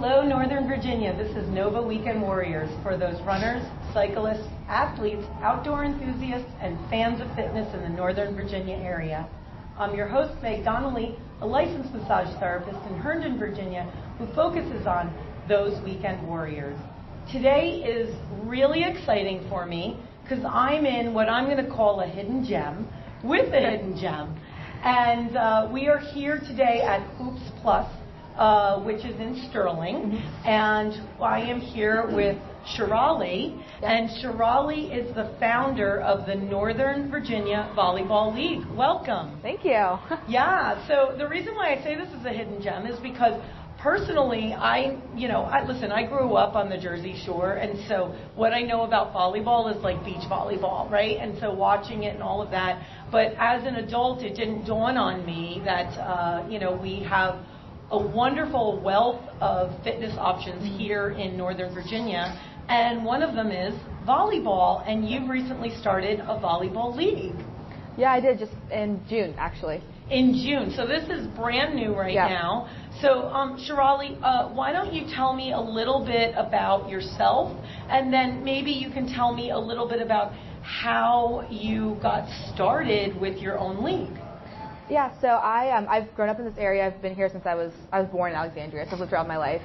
Hello, Northern Virginia. This is Nova Weekend Warriors for those runners, cyclists, athletes, outdoor enthusiasts, and fans of fitness in the Northern Virginia area. I'm your host, Meg Donnelly, a licensed massage therapist in Herndon, Virginia, who focuses on those weekend warriors. Today is really exciting for me because I'm in what I'm going to call a hidden gem with a hidden gem. And we are here today at Hoops Plus, which is in Sterling. And I am here with Shirali. And Shirali is the founder of the Northern Virginia Volleyball League. Welcome. Thank you. Yeah, so the reason why I say this is a hidden gem is because personally, I grew up on the Jersey Shore, and so what I know about volleyball is like beach volleyball, right? And so watching it and all of that. But as an adult, it didn't dawn on me that, we have a wonderful wealth of fitness options here in Northern Virginia, and one of them is volleyball, and you've recently started a volleyball league. Yeah, I did, just in June, actually. In June. So this is brand new right now. So, Shirali, why don't you tell me a little bit about yourself, and then maybe you can tell me a little bit about how you got started with your own league. Yeah, so I've grown up in this area. I've been here since I was born in Alexandria, so I've lived throughout my life.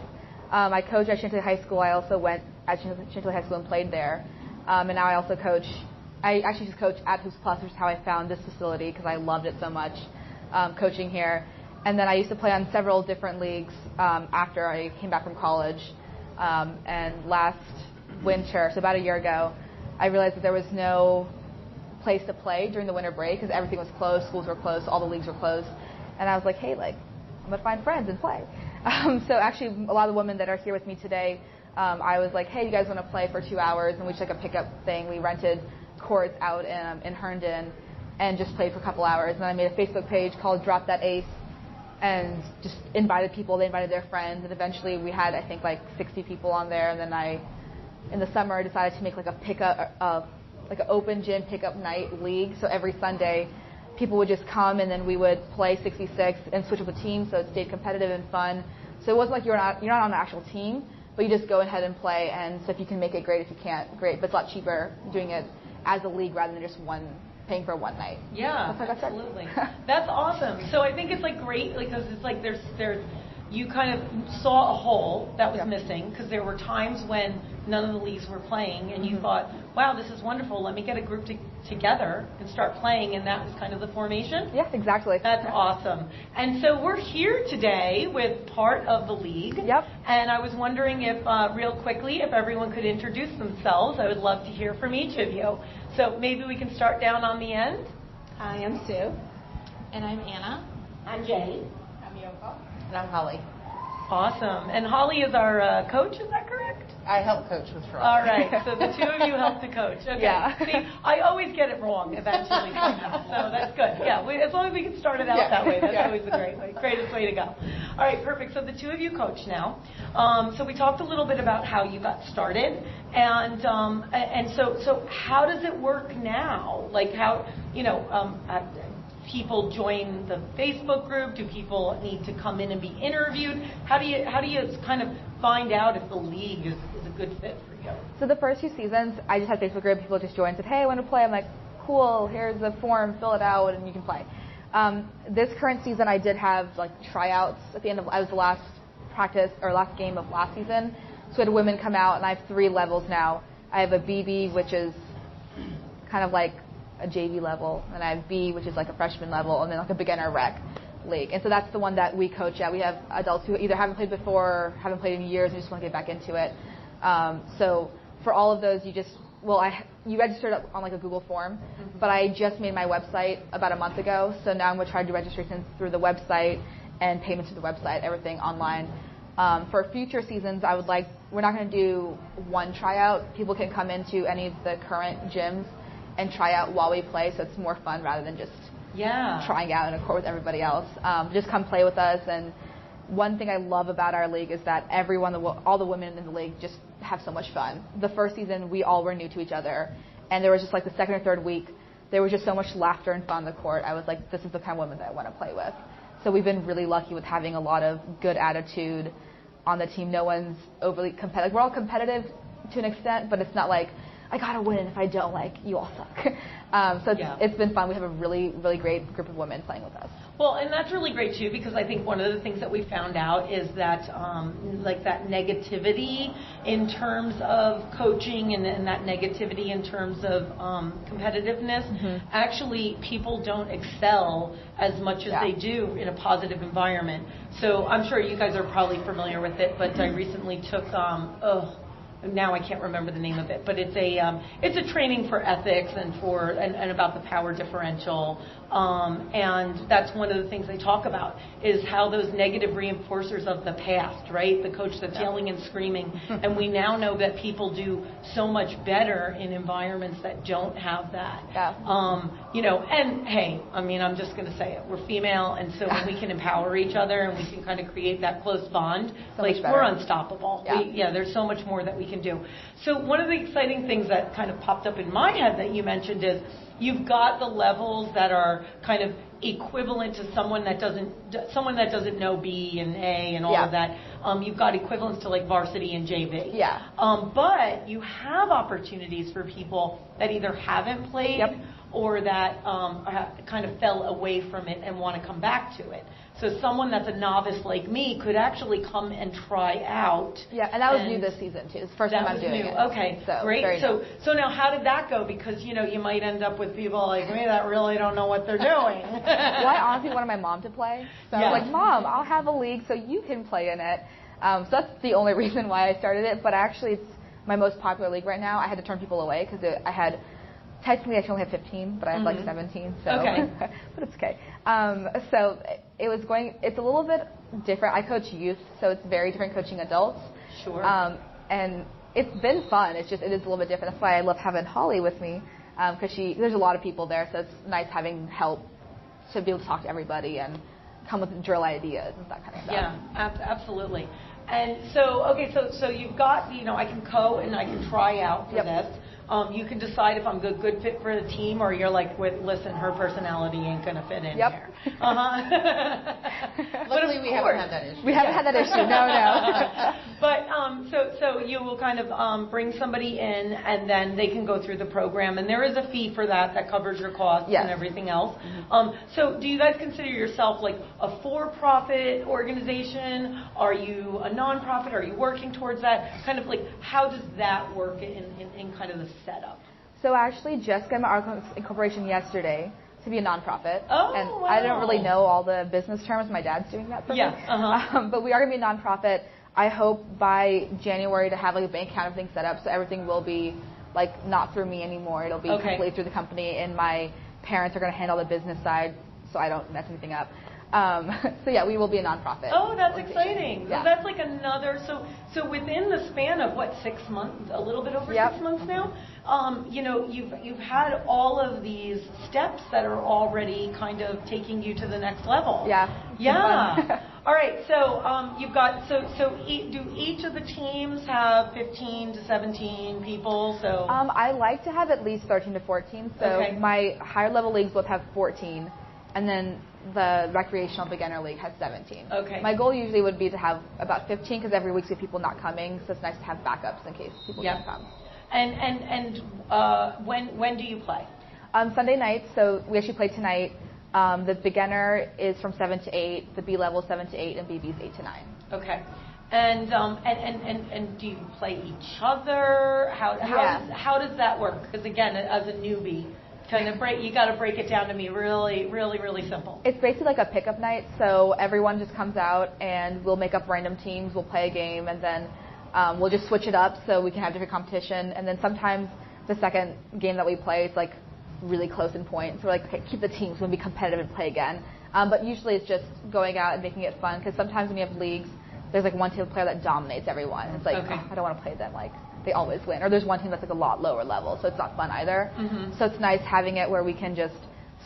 I coached at Chantilly High School. I also went at Chantilly High School and played there. And now I also coach. I actually just coach at Hoops Plus, which is how I found this facility because I loved it so much, coaching here. And then I used to play on several different leagues after I came back from college. And last winter, so about a year ago, I realized that there was no place to play during the winter break because everything was closed, schools were closed, all the leagues were closed. And I was like, hey, I'm going to find friends and play. So actually, a lot of the women that are here with me today, I was like, hey, you guys want to play for 2 hours? And we just like a pickup thing. We rented courts out in Herndon and just played for a couple hours. And then I made a Facebook page called Drop That Ace and just invited people. They invited their friends. And eventually we had, I think, like 60 people on there. And then in the summer, I decided to make like a pickup, like an open gym pickup night league. So every Sunday, people would just come and then we would play 66 and switch up the team so it stayed competitive and fun. So it wasn't like you're not on an actual team, but you just go ahead and play. And so if you can make it, great. If you can't, great. But it's a lot cheaper doing it as a league rather than just paying for one night. Yeah, absolutely. That's awesome. So I think it's like great because it's like there's you kind of saw a hole that was missing because there were times when none of the leagues were playing and you thought, wow, this is wonderful. Let me get a group together and start playing, and that was kind of the formation? Yes, exactly. That's awesome. And so we're here today with part of the league. Yep. And I was wondering if, real quickly, if everyone could introduce themselves. I would love to hear from each of you. So maybe we can start down on the end. Hi, I'm Sue. And I'm Anna. I'm Jay. I'm Yoko. And I'm Holly. Awesome. And Holly is our coach, is that correct? I help coach with Shirali. All right. So the two of you help to coach. Okay. Yeah. See, I always get it wrong eventually somehow. So that's good. Yeah. As long as we can start it out that way, that's always the greatest way to go. All right. Perfect. So the two of you coach now. So we talked a little bit about how you got started, and so how does it work now? Like how people join the Facebook group? Do people need to come in and be interviewed? How do you kind of find out if the league is a good fit for you? So the first few seasons, I just had a Facebook group. People just joined and said, hey, I want to play. I'm like, cool, here's the form, fill it out, and you can play. This current season, I did have like tryouts at the end of, I was the last game of last season. So we had women come out, and I have 3 levels now. I have a BB, which is kind of like a JV level, and I have B, which is like a freshman level, and then like a beginner rec league. And so that's the one that we coach at. We have adults who either haven't played before or haven't played in years and just want to get back into it. So for all of those, you registered on like a Google form, but I just made my website about a month ago, so now I'm going to try to do registrations through the website and payments through the website, everything online. For future seasons, we're not going to do one tryout. People can come into any of the current gyms and try out while we play, so it's more fun rather than just trying out in a court with everybody else. Just come play with us. And one thing I love about our league is that all the women in the league just have so much fun. The first season, we all were new to each other, and there was just like the second or third week, there was just so much laughter and fun on the court. I was like, this is the kind of women that I want to play with. So we've been really lucky with having a lot of good attitude, on the team, no one's overly competitive. We're all competitive to an extent, but it's not like, I gotta win, if I don't, like, you all suck. So it's been fun. We have a really, really great group of women playing with us. Well, and that's really great, too, because I think one of the things that we found out is that, like, that negativity in terms of coaching and that negativity in terms of competitiveness, actually people don't excel as much as they do in a positive environment. So I'm sure you guys are probably familiar with it, but I recently took, now I can't remember the name of it, but it's a training for ethics and about the power differential, and that's one of the things they talk about is how those negative reinforcers of the past, right? The coach that's yelling and screaming, and we now know that people do so much better in environments that don't have that. You know, and hey, I mean, I'm just going to say it. We're female, and so when we can empower each other and we can kind of create that close bond, like we're unstoppable. There's so much more that we can do. So one of the exciting things that kind of popped up in my head that you mentioned is you've got the levels that are kind of equivalent to someone that doesn't know B and A and all of that. You've got equivalents to like varsity and JV. But you have opportunities for people that either haven't played or that kind of fell away from it and want to come back to it. So someone that's a novice like me could actually come and try out. And that was new this season too. It's the first time I'm doing it. Okay, so, great. So now how did that go? Because, you know, you might end up with people like me that really don't know what they're doing. Well, I honestly wanted my mom to play. So I was like, Mom, I'll have a league so you can play in it. So that's the only reason why I started it. But actually, it's my most popular league right now. I had to turn people away because I had... Technically, I should only have 15, but I have like 17, so but it's okay. So it's a little bit different. I coach youth, so it's very different coaching adults. And it's been fun. It is a little bit different. That's why I love having Holly with me, because there's a lot of people there, so it's nice having help to be able to talk to everybody and come with drill ideas and that kind of stuff. Yeah, absolutely. And so you've got, you know, I can and I can try out for this. You can decide if I'm a good fit for the team, or you're like, listen, her personality ain't going to fit in here. Luckily, we haven't had that issue. We haven't had that issue. No. But so you will kind of bring somebody in, and then they can go through the program, and there is a fee for that covers your costs and everything else. So do you guys consider yourself like a for-profit organization? Are you a non-profit? Are you working towards that? Kind of like, how does that work in kind of the setup? So actually just got my article incorporation yesterday to be a nonprofit. And wow. I don't really know all the business terms. My dad's doing that for me. But we are going to be a nonprofit. I hope by January to have like a bank account, everything set up, so everything will be like not through me anymore. It'll be completely through the company, and my parents are going to handle the business side so I don't mess anything up. So yeah, we will be a nonprofit. Oh, that's exciting. Yeah. So that's like another, so within the span of what, 6 months, a little bit over 6 months now, you know, you've had all of these steps that are already kind of taking you to the next level. Yeah. All right. So you've got, do each of the teams have 15 to 17 people? So I like to have at least 13 to 14. So my higher level leagues both have 14, and then the recreational beginner league has 17. My goal usually would be to have about 15, because every week we have people not coming, so it's nice to have backups in case people don't come. And when do you play? Sunday nights. So we actually play tonight. The beginner is from 7 to 8. The B level is 7 to 8, and BB is 8 to 9. Okay. And do you play each other? How does that work? Because again, as a newbie, you got to break it down to me really, really, really simple. It's basically like a pickup night. So everyone just comes out, and we'll make up random teams. We'll play a game, and then we'll just switch it up so we can have different competition. And then sometimes the second game that we play is like really close in points. So we're like, okay, keep the teams, we'll be competitive and play again. But usually it's just going out and making it fun, because sometimes when you have leagues, there's like one team player that dominates everyone. It's like, I don't want to play them. Like, they always win. Or there's one team that's like a lot lower level, so it's not fun either. So it's nice having it where we can just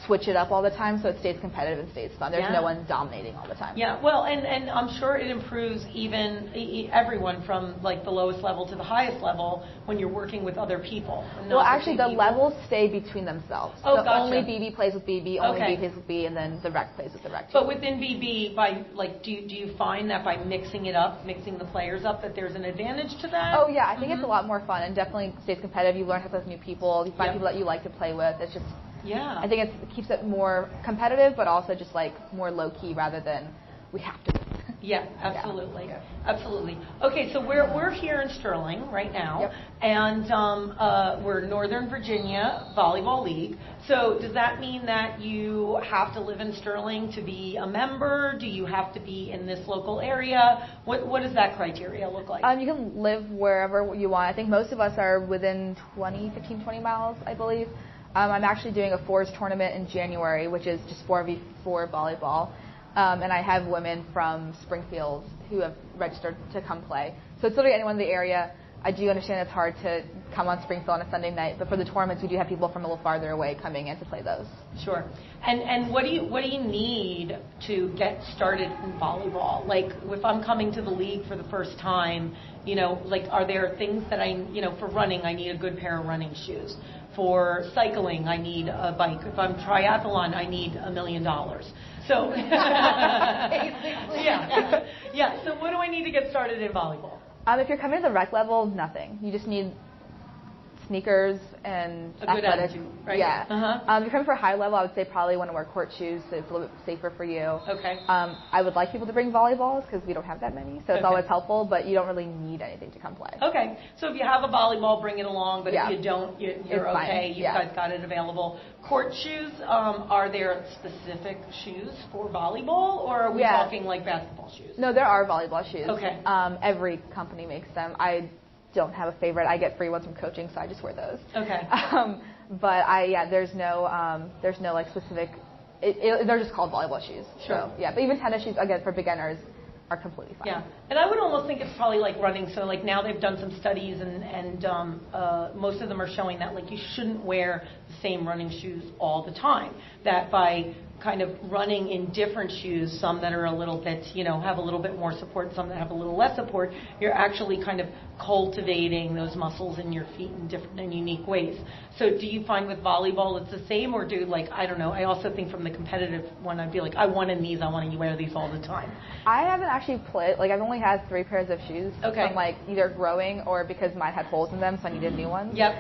switch it up all the time so it stays competitive and stays fun. There's Yeah. no one dominating all the time. Yeah, well, and I'm sure it improves even everyone from like the lowest level to the highest level when you're working with other people. Well, actually, the levels stay between themselves. Oh, so gotcha. only BB plays with BB, only Okay. B plays with B, and then the rec plays with the rec team. But within BB, by like, do you find that by mixing it up, mixing the players up, that there's an advantage to that? Oh yeah, I think it's a lot more fun and definitely stays competitive. You learn how to play with new people. You find Yep. people that you like to play with. It's just, Yeah. I think it keeps it more competitive, but also just like more low key rather than we have to. Yeah, absolutely, Yeah. absolutely. Okay, so we're here in Sterling right now, Yep. and we're Northern Virginia Volleyball League. So does that mean that you have to live in Sterling to be a member? Do you have to be in this local area? What does that criteria look like? You can live wherever you want. I think most of us are within 20 miles, I believe. I'm actually doing a fours tournament in January, which is just 4v4 volleyball. And I have women from Springfield who have registered to come play. So it's literally anyone in the area. I do understand it's hard to come on Springfield on a Sunday night, but for the tournaments, we do have people from a little farther away coming in to play those. Sure. And what do you need to get started in volleyball? Like, if I'm coming to the league for the first time, like, are there things that for running, I need a good pair of running shoes. For cycling, I need a bike. If I'm triathlon, I need $1 million. So, yeah. So, what do I need to get started in volleyball? If you're coming to the rec level, nothing. You just need sneakers and A good athletic. attitude, right? Yeah. Uh-huh. If you're coming for high level, I would say probably want to wear court shoes so it's a little bit safer for you. Okay. I would like people to bring volleyballs because we don't have that many, so it's Okay. always helpful, but you don't really need anything to come play. Okay. So if you have a volleyball, bring it along, but Yeah. if you don't, you're It's fine. okay. You Yeah. guys got it available. Court shoes, are there specific shoes for volleyball, or are we Yeah. talking like basketball shoes? No, there are volleyball shoes. Okay. Every company makes them. I don't have a favorite. I get free ones from coaching, so I just wear those. Okay. But there's no like specific. They're just called volleyball shoes. Sure. So, yeah, but even tennis shoes, again, for beginners, are completely fine. Yeah, and I would almost think it's probably like running. So like now they've done some studies, and most of them are showing that like you shouldn't wear the same running shoes all the time. That by kind of running in different shoes, some that are a little bit, have a little bit more support, some that have a little less support, you're actually kind of cultivating those muscles in your feet in different and unique ways. So do you find with volleyball it's the same, or do I don't know, I also think from the competitive one, I'd be like, I want in these, I want to wear these all the time. I haven't actually played, I've only had 3 pairs of shoes Okay. from either growing or because mine had holes in them, so I needed new ones. Yep.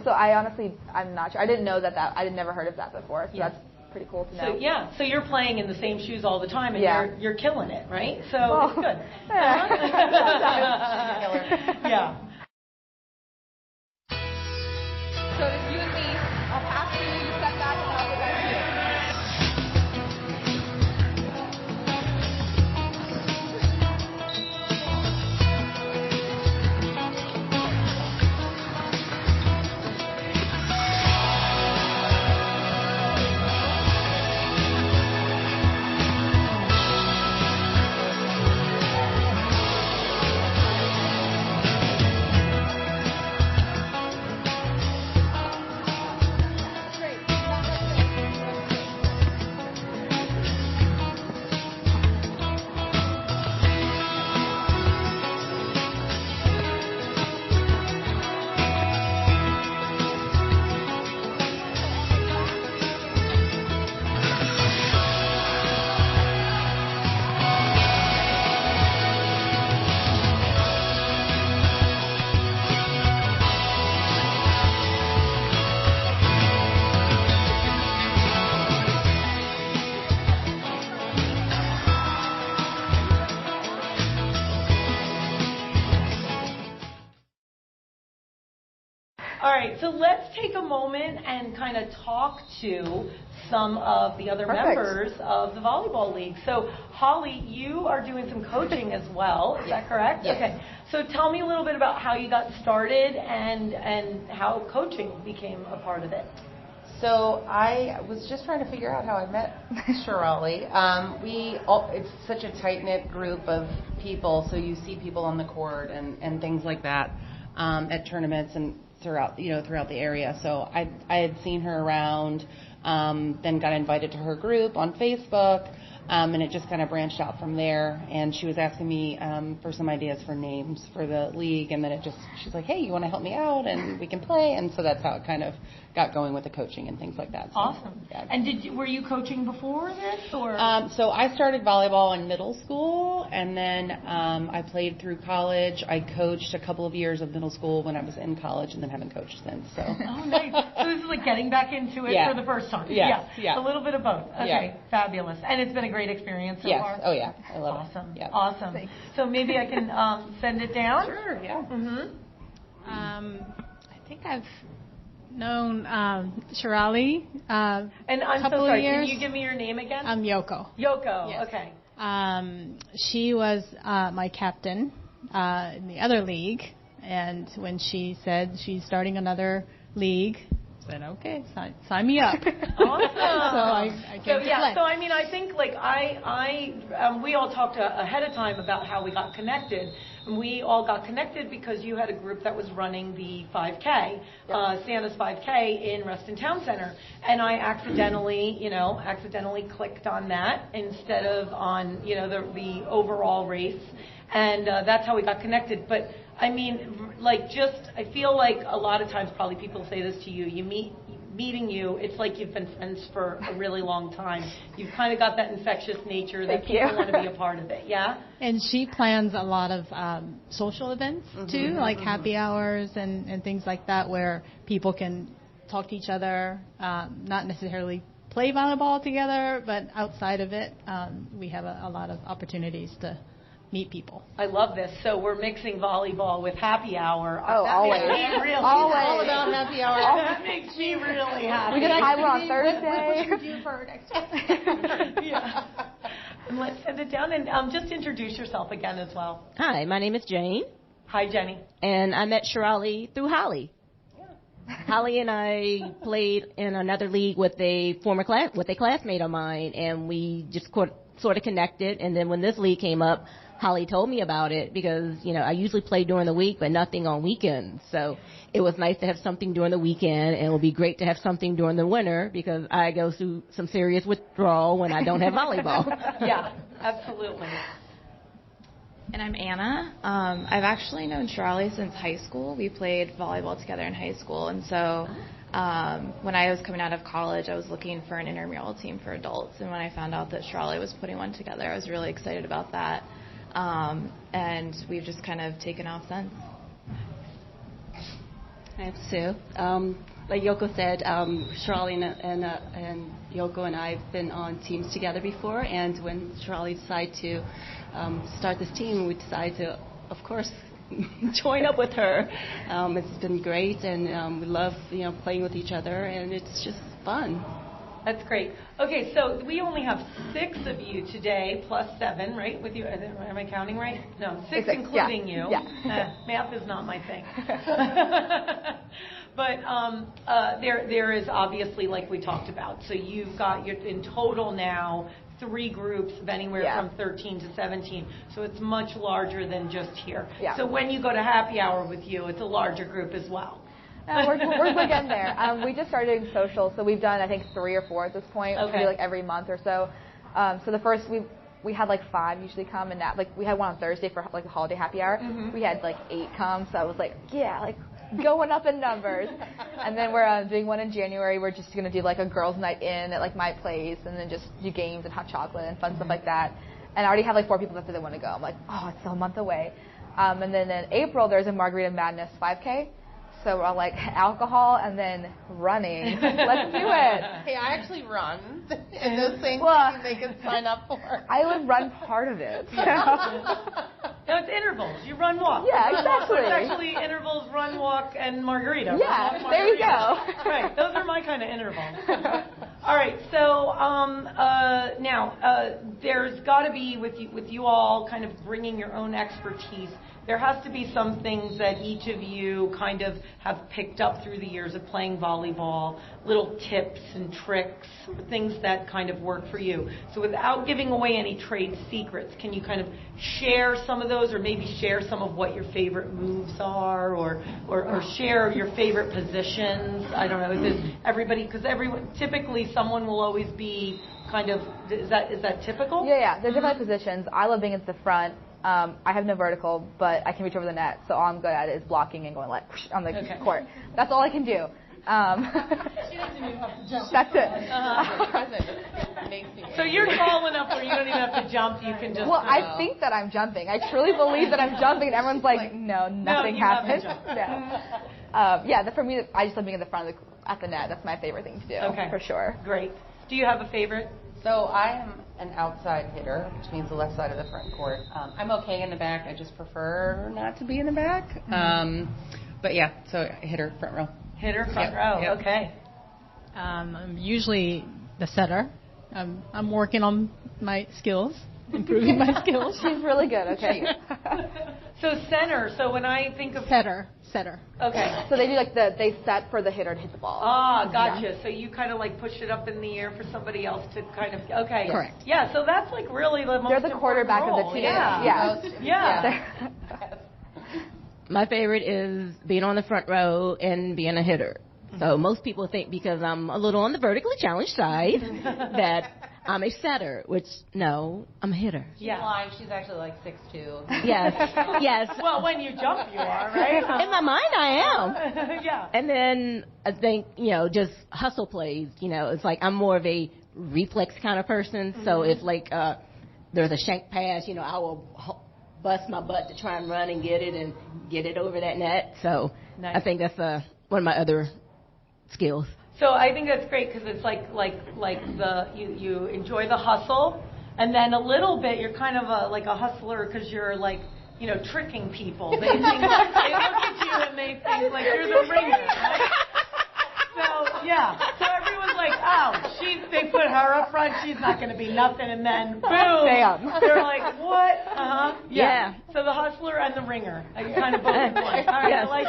So I'm not sure. I didn't know that I had never heard of that before, so Yeah. that's pretty cool to know. So you're playing in the same shoes all the time, and Yeah. you're killing it, right? So Well, it's good. yeah. Yeah. So it's you and me. I'll pass you step back, and I'll get back to you. All right, so let's take a moment and kind of talk to some of the other Perfect. members of the Volleyball League. So, Holly, you are doing some coaching as well. Is that correct? Yes. Okay. So tell me a little bit about how you got started and how coaching became a part of it. So I was just trying to figure out how I met Shirali. It's such a tight-knit group of people, so you see people on the court and things like that at tournaments. And throughout the area. So I had seen her around, then got invited to her group on Facebook. And it just kind of branched out from there. And she was asking me for some ideas for names for the league. And then she's like, hey, you want to help me out? And we can play. And so that's how it kind of got going with the coaching and things like that. So, awesome. Yeah. And were you coaching before this? Or? So I started volleyball in middle school. And then I played through college. I coached a couple of years of middle school when I was in college and then haven't coached since. So. Oh, nice. So this is like getting back into it for the first time. Yes. Yeah. A little bit of both. Okay. Fabulous. And it's been a great experience so far? Oh, yeah. I love it. Awesome. Yeah. Awesome. Thanks. So maybe I can send it down? Sure, yeah. Mm-hmm. I think I've known Shirali And I'm so couple sorry, of years. can you give me your name again? I'm Yoko. Yoko, Yes. okay. She was my captain in the other league, and when she said she's starting another league, I said, okay, sign me up. Awesome. So I came to play. So I mean, I think like we all talked ahead of time about how we got connected. And we all got connected because you had a group that was running the 5K, Santa's 5K in Reston Town Center, and I accidentally clicked on that instead of on the overall race, and that's how we got connected. But I mean, I feel like a lot of times probably people say this to you. Meeting you, it's like you've been friends for a really long time. You've kind of got that infectious nature that people want to be a part of it, yeah? And she plans a lot of social events, too, like happy hours and things like that, where people can talk to each other, not necessarily play volleyball together, but outside of it, we have a lot of opportunities to meet people. I love this. So we're mixing volleyball with happy hour. Oh, always. Really, Always. All about happy hour. That makes me really happy. We just have one on Thursday. What should we do for next time? Yeah. And let's send it down and just introduce yourself again as well. Hi, my name is Jane, Hi, Jenny. and I met Shirali through Holly. Holly and I played in another league with a classmate of mine, and we just sort of connected. And then when this league came up, Holly told me about it because, I usually play during the week, but nothing on weekends. So it was nice to have something during the weekend, and it would be great to have something during the winter because I go through some serious withdrawal when I don't have volleyball. Yeah, absolutely. And I'm Anna. I've actually known Shirali since high school. We played volleyball together in high school, and so when I was coming out of college, I was looking for an intramural team for adults, and when I found out that Shirali was putting one together, I was really excited about that. And we've just kind of taken off since. I'm Sue. Like Yoko said, Shirali and Yoko and I have been on teams together before, and when Shirali decided to start this team, we decided to, of course, join up with her. It's been great, and we love playing with each other, and it's just fun. That's great. Okay, so we only have 6 of you today, plus 7, right? With you, am I counting right? No, 6 including you. Yeah. Math is not my thing. But there is obviously, like we talked about. So you've got in total now 3 groups of anywhere from 13 to 17. So it's much larger than just here. Yeah. So when you go to happy hour with you, it's a larger group as well. We're getting there. We just started doing social, so we've done I think 3 or 4 at this point. Okay. We do like every month or so. So the first we had like 5 usually come, and that we had one on Thursday for like the holiday happy hour. Mm-hmm. We had like 8 come, so I was like going up in numbers. And then we're doing one in January. We're just gonna do like a girls' night in at like my place, and then just do games and hot chocolate and fun stuff like that. And I already have like 4 people that say they want to go. I'm like, oh, it's still a month away. And then in April there's a Margarita Madness 5K. So we're all like alcohol and then running. Let's do it. Hey, I actually run, and those things they can sign up for. I would run part of it. So. No, it's intervals. You run, walk. Yeah, exactly. It's actually intervals, run, walk, and margarita. Yeah, Walk, there you margarita. go. Right, those are my kind of intervals. All right, so now there's got to be, with you all kind of bringing your own expertise, there has to be some things that each of you kind of have picked up through the years of playing volleyball, little tips and tricks, things that kind of work for you. So without giving away any trade secrets, can you kind of share some of those, or maybe share some of what your favorite moves are, or share your favorite positions? I don't know, everybody, because typically someone will always be kind of, is that typical? Yeah, there's different positions. I love being at the front. I have no vertical, but I can reach over the net, so all I'm good at is blocking and going like on the court. That's all I can do. She doesn't even have to jump. That's it. So you're tall enough where you don't even have to jump. You can just. Well, I think that I'm jumping. I truly believe that I'm jumping, and everyone's like, no, nothing happens. For me, I just love being at the front at the net. That's my favorite thing to do. Okay, for sure. Great. Do you have a favorite? So I am an outside hitter, which means the left side of the front court. I'm okay in the back. I just prefer not to be in the back. But yeah, so hitter, front row. Hitter, front row. Yep. Okay. I'm usually the setter. I'm working on my skills, improving my skills. She's really good. Okay. So center. So when I think of Setter. Okay. So they do they set for the hitter to hit the ball. Ah, gotcha. Yeah. So you kind of like push it up in the air for somebody else to kind of, okay. Correct. Yeah, so that's like really the most They're the quarterback role. of the team. Yeah. My favorite is being on the front row and being a hitter. So most people think because I'm a little on the vertically challenged side that I'm a setter, which, no, I'm a hitter. Yeah. She's actually like 6'2". Yes. Well, when you jump, you are, right? In my mind, I am. Yeah. And then I think, just hustle plays, it's like I'm more of a reflex kind of person. Mm-hmm. So if like there's a shank pass, I will bust my butt to try and run and get it and get it over that net. So nice. I think that's one of my other skills. So I think that's great because it's like you enjoy the hustle, and then a little bit you're kind of a hustler because you're like tricking people. They think, they look at you and they think like you're the ringer. Right? So yeah, so everyone's like, oh, they put her up front, she's not going to be nothing, and then boom, they're like, what? Yeah. So the hustler and the ringer, kind of both in one. All right, yes. I like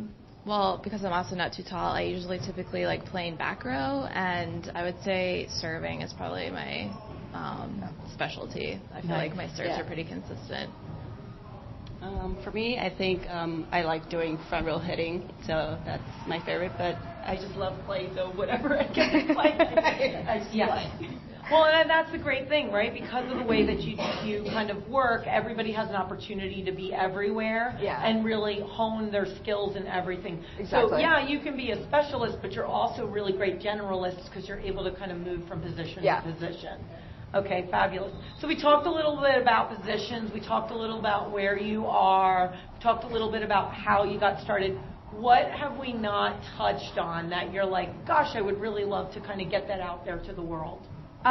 it. Well, because I'm also not too tall, I usually typically like playing back row, and I would say serving is probably my specialty. I feel like my serves are pretty consistent. For me, I think I like doing front row hitting, so that's my favorite, but I just love playing, so whatever I get to play, I just play. Well, and that's the great thing, right? Because of the way that you kind of work, everybody has an opportunity to be everywhere and really hone their skills in everything. Exactly. So, yeah, you can be a specialist, but you're also really great generalists because you're able to kind of move from position to position. Okay, fabulous. So we talked a little bit about positions. We talked a little about where you are. We talked a little bit about how you got started. What have we not touched on that you're like, gosh, I would really love to kind of get that out there to the world?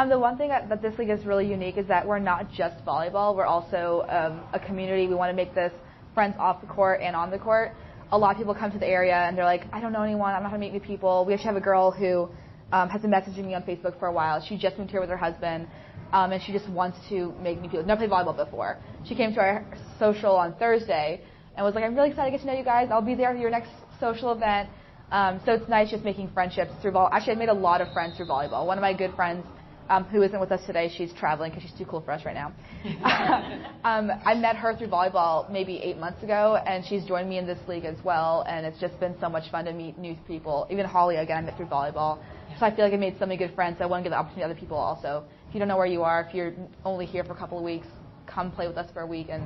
The one thing that this league is really unique is that we're not just volleyball. We're also a community. We want to make this friends off the court and on the court. A lot of people come to the area and they're like, I don't know anyone. I'm not going to meet new people. We actually have a girl who has been messaging me on Facebook for a while. She just moved here with her husband, and she just wants to make new people. Never played volleyball before. She came to our social on Thursday and was like, I'm really excited to get to know you guys. I'll be there for your next social event. So it's nice just making friendships through volleyball. Actually, I've made a lot of friends through volleyball. One of my good friends, who isn't with us today, she's traveling because she's too cool for us right now. I met her through volleyball maybe 8 months ago, and she's joined me in this league as well, and it's just been so much fun to meet new people. Even Holly, again, I met through volleyball. So I feel like I made so many good friends, so I want to give the opportunity to other people also. If you don't know where you are, if you're only here for a couple of weeks, come play with us for a week and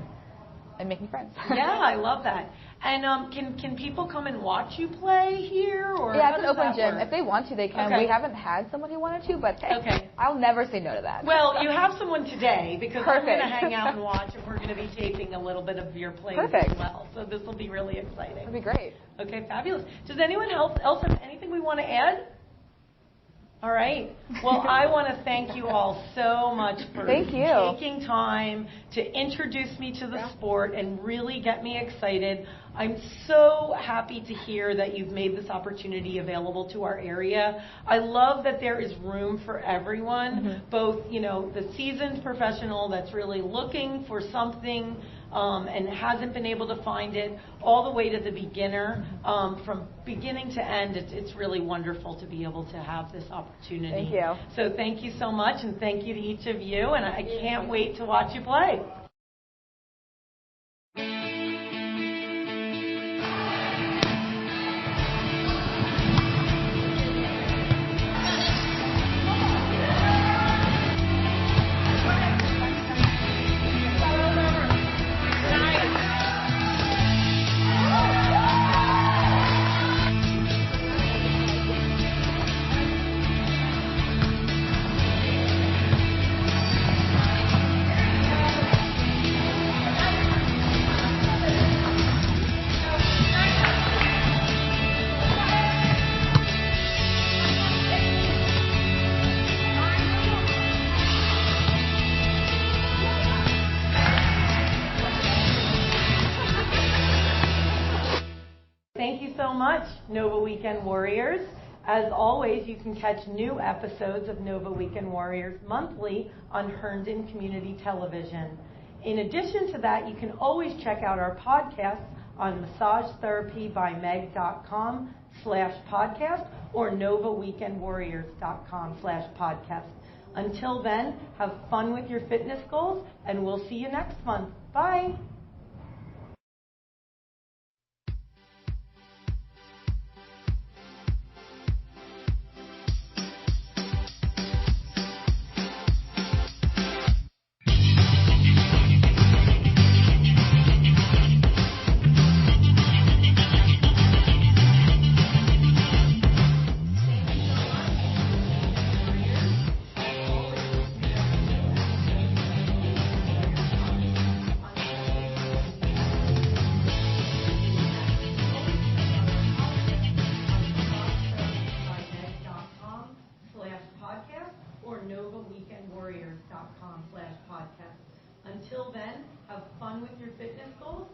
make me friends. Yeah, I love that. And can people come and watch you play here? Or yeah, it's an open gym. If they want to, they can. Okay. We haven't had someone who wanted to, but hey, I'll never say no to that. Well, you have someone today because I'm going to hang out and watch, and we're going to be taping a little bit of your plays as well. So this will be really exciting. It'll be great. Okay, fabulous. Does anyone else have anything we want to add? All right. Well, I want to thank you all so much for taking time to introduce me to the sport and really get me excited. I'm so happy to hear that you've made this opportunity available to our area. I love that there is room for everyone, both, the seasoned professional that's really looking for something and hasn't been able to find it, all the way to the beginner. From beginning to end, it's really wonderful to be able to have this opportunity. Thank you. So thank you so much, and thank you to each of you, and I can't wait to watch you play. Thank you so much, Nova Weekend Warriors. As always, you can catch new episodes of Nova Weekend Warriors monthly on Herndon Community Television. In addition to that, you can always check out our podcasts on massagetherapybymeg.com/podcast or novaweekendwarriors.com/podcast. Until then, have fun with your fitness goals, and we'll see you next month. Bye. novaweekendwarriors.com/podcast. Until then, have fun with your fitness goals,